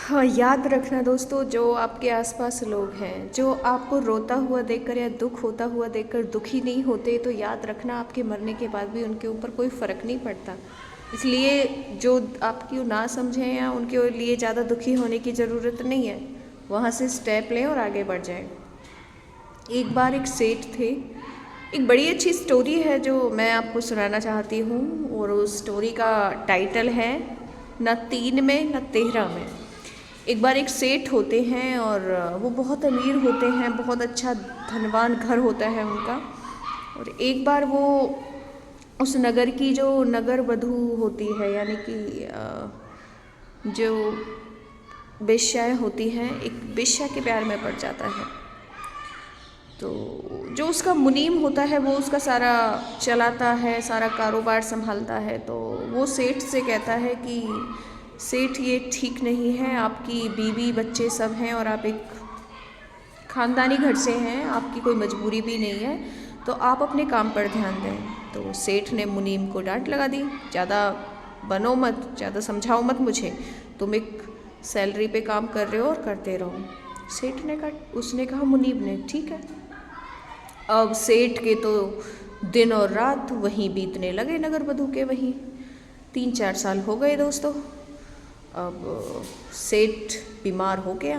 हाँ, याद रखना दोस्तों, जो आपके आसपास लोग हैं, जो आपको रोता हुआ देखकर या दुख होता हुआ देखकर दुखी नहीं होते, तो याद रखना आपके मरने के बाद भी उनके ऊपर कोई फ़र्क नहीं पड़ता। इसलिए जो आपकी ना समझें या उनके लिए ज़्यादा दुखी होने की ज़रूरत नहीं है, वहाँ से स्टेप लें और आगे बढ़ जाएं। एक बार एक सेठ थे। एक बड़ी अच्छी स्टोरी है जो मैं आपको सुनाना चाहती हूँ, और उस स्टोरी का टाइटल है न 3 में न 13 में। एक बार एक सेठ होते हैं और वो बहुत अमीर होते हैं, बहुत अच्छा धनवान घर होता है उनका। और एक बार वो उस नगर की जो नगर वधू होती है, यानी कि जो वेश्याएँ होती हैं, एक वेश्या के प्यार में पड़ जाता है। तो जो उसका मुनीम होता है वो उसका सारा चलाता है, सारा कारोबार संभालता है। तो वो सेठ से कहता है कि सेठ, ये ठीक नहीं है, आपकी बीवी बच्चे सब हैं और आप एक ख़ानदानी घर से हैं, आपकी कोई मजबूरी भी नहीं है, तो आप अपने काम पर ध्यान दें। तो सेठ ने मुनीम को डांट लगा दी, ज़्यादा बनो मत, ज़्यादा समझाओ मत मुझे, तुम एक सैलरी पे काम कर रहे हो और करते रहो। सेठ ने कहा, उसने कहा मुनीब ने, ठीक है। अब सेठ के तो दिन और रात वहीं बीतने लगे, नगर वधू के वहीं। 3-4 साल हो गए दोस्तों। अब सेठ बीमार हो गया।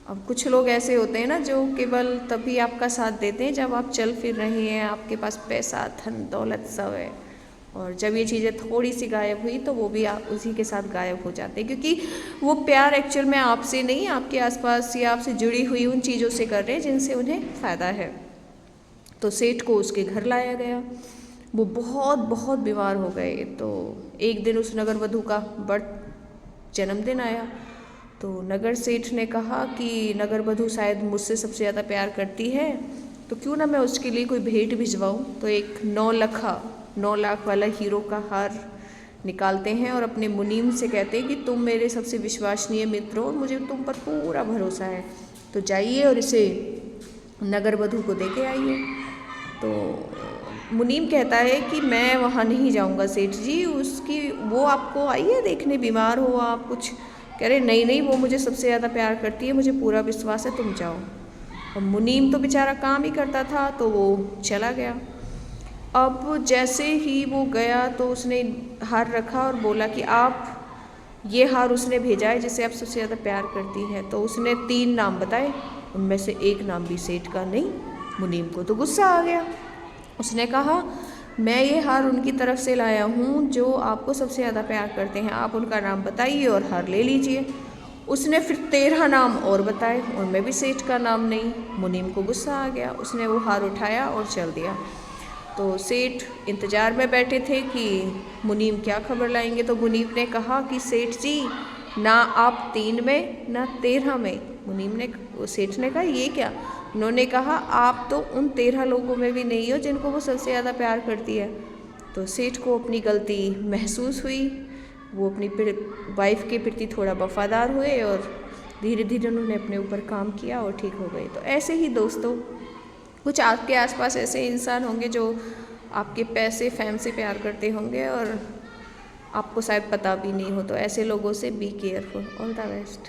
अब कुछ लोग ऐसे होते हैं ना, जो केवल तभी आपका साथ देते हैं जब आप चल फिर रहे हैं, आपके पास पैसा धन दौलत सब है, और जब ये चीज़ें थोड़ी सी गायब हुई तो वो भी आप उसी के साथ गायब हो जाते हैं, क्योंकि वो प्यार एक्चुअल में आपसे नहीं, आपके आसपास या आपसे जुड़ी हुई उन चीज़ों से कर रहे हैं जिनसे उन्हें फ़ायदा है। तो सेठ को उसके घर लाया गया। वो बहुत बहुत बीमार हो गए। तो एक दिन उस नगर वधू का जन्मदिन आया। तो नगर सेठ ने कहा कि नगर वधू शायद मुझसे सबसे ज़्यादा प्यार करती है, तो क्यों ना मैं उसके लिए कोई भेंट भिजवाऊँ। तो एक 9 लाख वाला हीरो का हार निकालते हैं और अपने मुनीम से कहते हैं कि तुम मेरे सबसे विश्वसनीय मित्र हो और मुझे तुम पर पूरा भरोसा है, तो जाइए और इसे नगर वधू को दे के आइए। तो मुनीम कहता है कि मैं वहाँ नहीं जाऊँगा सेठ जी, उसकी वो आपको आई है देखने, बीमार हो आप कुछ। कह रहे नहीं नहीं, वो मुझे सबसे ज़्यादा प्यार करती है, मुझे पूरा विश्वास है, तुम जाओ। और मुनीम तो बेचारा काम ही करता था, तो वो चला गया। अब जैसे ही वो गया तो उसने हार रखा और बोला कि आप, ये हार उसने भेजा है जिसे आप सबसे ज़्यादा प्यार करती हैं। तो उसने 3 नाम बताए, उनमें से एक नाम भी सेठ का नहीं। मुनीम को तो गुस्सा आ गया। उसने कहा, मैं ये हार उनकी तरफ से लाया हूँ जो आपको सबसे ज़्यादा प्यार करते हैं, आप उनका नाम बताइए और हार ले लीजिए। उसने फिर 13 नाम और बताए, उनमें भी सेठ का नाम नहीं। मुनीम को गुस्सा आ गया, उसने वो हार उठाया और चल दिया। तो सेठ इंतज़ार में बैठे थे कि मुनीम क्या खबर लाएंगे। तो मुनीम ने कहा कि सेठ जी, ना आप 3 में ना 13 में। सेठ ने कहा, ये क्या? उन्होंने कहा, आप तो उन 13 लोगों में भी नहीं हो जिनको वो सबसे ज़्यादा प्यार करती है। तो सेठ को अपनी गलती महसूस हुई। वो अपनी वाइफ के प्रति थोड़ा वफादार हुए और धीरे धीरे उन्होंने अपने ऊपर काम किया और ठीक हो गए। तो ऐसे ही दोस्तों, कुछ आपके आसपास ऐसे इंसान होंगे जो आपके पैसे फैम से प्यार करते होंगे और आपको शायद पता भी नहीं हो। तो ऐसे लोगों से be careful. All the best.